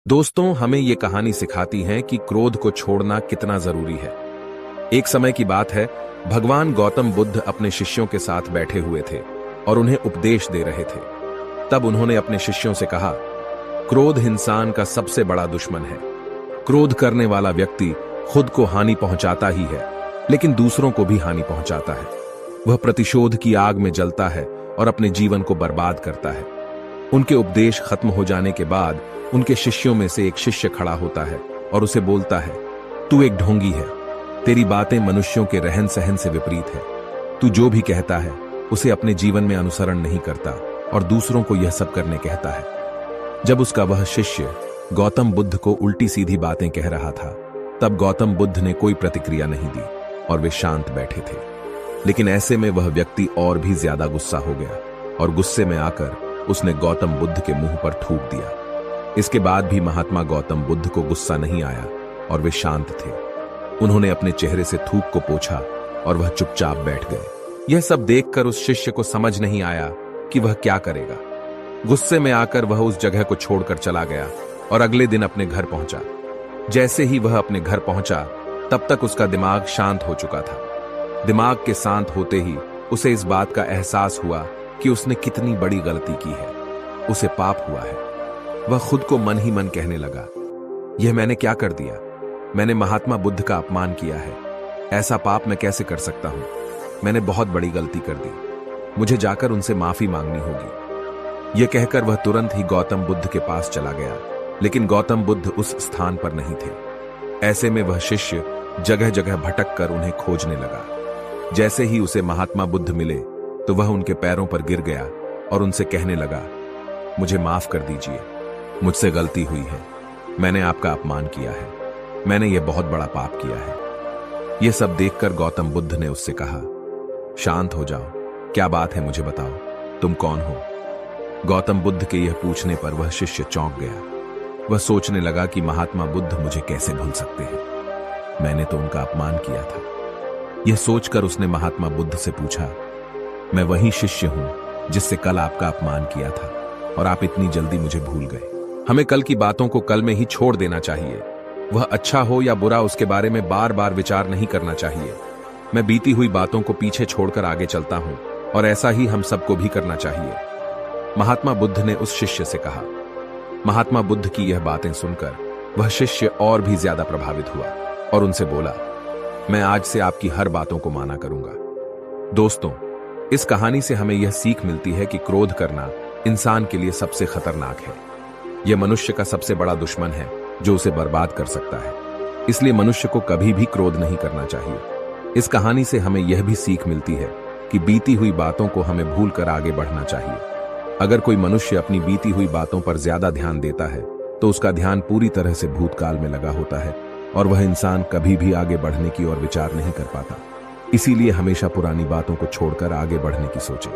दोस्तों, हमें ये कहानी सिखाती है कि क्रोध को छोड़ना कितना जरूरी है। एक समय की बात है, भगवान गौतम बुद्ध अपने शिष्यों के साथ बैठे हुए थे और उन्हें उपदेश दे रहे थे। तब उन्होंने अपने शिष्यों से कहा, क्रोध इंसान का सबसे बड़ा दुश्मन है। क्रोध करने वाला व्यक्ति खुद को हानि पहुंचाता ही है, लेकिन दूसरों को भी हानि पहुंचाता है। वह प्रतिशोध की आग में जलता है और अपने जीवन को बर्बाद करता है। उनके उपदेश खत्म हो जाने के बाद उनके शिष्यों में से एक शिष्य खड़ा होता है और उसे बोलता है, तू एक ढोंगी है। तेरी बातें मनुष्यों के रहन सहन से विपरीत है। तू जो भी कहता है उसे अपने जीवन में अनुसरण नहीं करता और दूसरों को यह सब करने कहता है। जब उसका वह शिष्य गौतम बुद्ध को उल्टी सीधी बातें कह रहा था, तब गौतम बुद्ध ने कोई प्रतिक्रिया नहीं दी और वे शांत बैठे थे। लेकिन ऐसे में वह व्यक्ति और भी ज्यादा गुस्सा हो गया और गुस्से में आकर उसने गौतम बुद्ध के मुंह पर थूक दिया। इसके बाद भी महात्मा गौतम बुद्ध को गुस्सा नहीं आया और वे शांत थे। उन्होंने अपने चेहरे से थूक को पोंछा और वह चुपचाप बैठ गए। यह सब देखकर उस शिष्य को समझ नहीं आया कि वह क्या करेगा। गुस्से में आकर वह उस जगह को छोड़कर चला गया और अगले दिन अपने घर पहुंचा। जैसे ही वह अपने घर पहुंचा, तब तक उसका दिमाग शांत हो चुका था। दिमाग के शांत होते ही उसे इस बात का एहसास हुआ कि उसने कितनी बड़ी गलती की है। उसे पाप हुआ है। वह खुद को मन ही मन कहने लगा, यह मैंने क्या कर दिया? मैंने महात्मा बुद्ध का अपमान किया है। ऐसा पाप मैं कैसे कर सकता हूं? मैंने बहुत बड़ी गलती कर दी। मुझे जाकर उनसे माफी मांगनी होगी। यह कहकर वह तुरंत ही गौतम बुद्ध के पास चला गया, लेकिन गौतम बुद्ध उस स्थान पर नहीं थे। ऐसे में वह शिष्य जगह जगह भटक कर उन्हें खोजने लगा। जैसे ही उसे महात्मा बुद्ध मिले तो वह उनके पैरों पर गिर गया और उनसे कहने लगा, मुझे माफ कर दीजिए, मुझसे गलती हुई है। मैंने आपका अपमान किया है। मैंने यह बहुत बड़ा पाप किया है। यह सब देखकर गौतम बुद्ध ने उससे कहा, शांत हो जाओ, क्या बात है मुझे बताओ, तुम कौन हो? गौतम बुद्ध के यह पूछने पर वह शिष्य चौंक गया। वह सोचने लगा कि महात्मा बुद्ध मुझे कैसे भूल सकते हैं? मैंने तो उनका अपमान किया था। यह सोचकर उसने महात्मा बुद्ध से पूछा, मैं वही शिष्य हूं जिससे कल आपका अपमान किया था और आप इतनी जल्दी मुझे भूल गए। हमें कल की बातों को कल में ही छोड़ देना चाहिए। वह अच्छा हो या बुरा, उसके बारे में बार बार विचार नहीं करना चाहिए। मैं बीती हुई बातों को पीछे छोड़कर आगे चलता हूं और ऐसा ही हम सबको भी करना चाहिए, महात्मा बुद्ध ने उस शिष्य से कहा। महात्मा बुद्ध की यह बातें सुनकर वह शिष्य और भी ज्यादा प्रभावित हुआ और उनसे बोला, मैं आज से आपकी हर बातों को माना करूंगा। दोस्तों, इस कहानी से हमें यह सीख मिलती है कि क्रोध करना इंसान के लिए सबसे खतरनाक है। यह मनुष्य का सबसे बड़ा दुश्मन है जो उसे बर्बाद कर सकता है। इसलिए मनुष्य को कभी भी क्रोध नहीं करना चाहिए। इस कहानी से हमें यह भी सीख मिलती है कि बीती हुई बातों को हमें भूलकर आगे बढ़ना चाहिए। अगर कोई मनुष्य अपनी बीती हुई बातों पर ज्यादा ध्यान देता है तो उसका ध्यान पूरी तरह से भूतकाल में लगा होता है और वह इंसान कभी भी आगे बढ़ने की ओर विचार नहीं कर पाता। इसीलिए हमेशा पुरानी बातों को छोड़कर आगे बढ़ने की सोचें।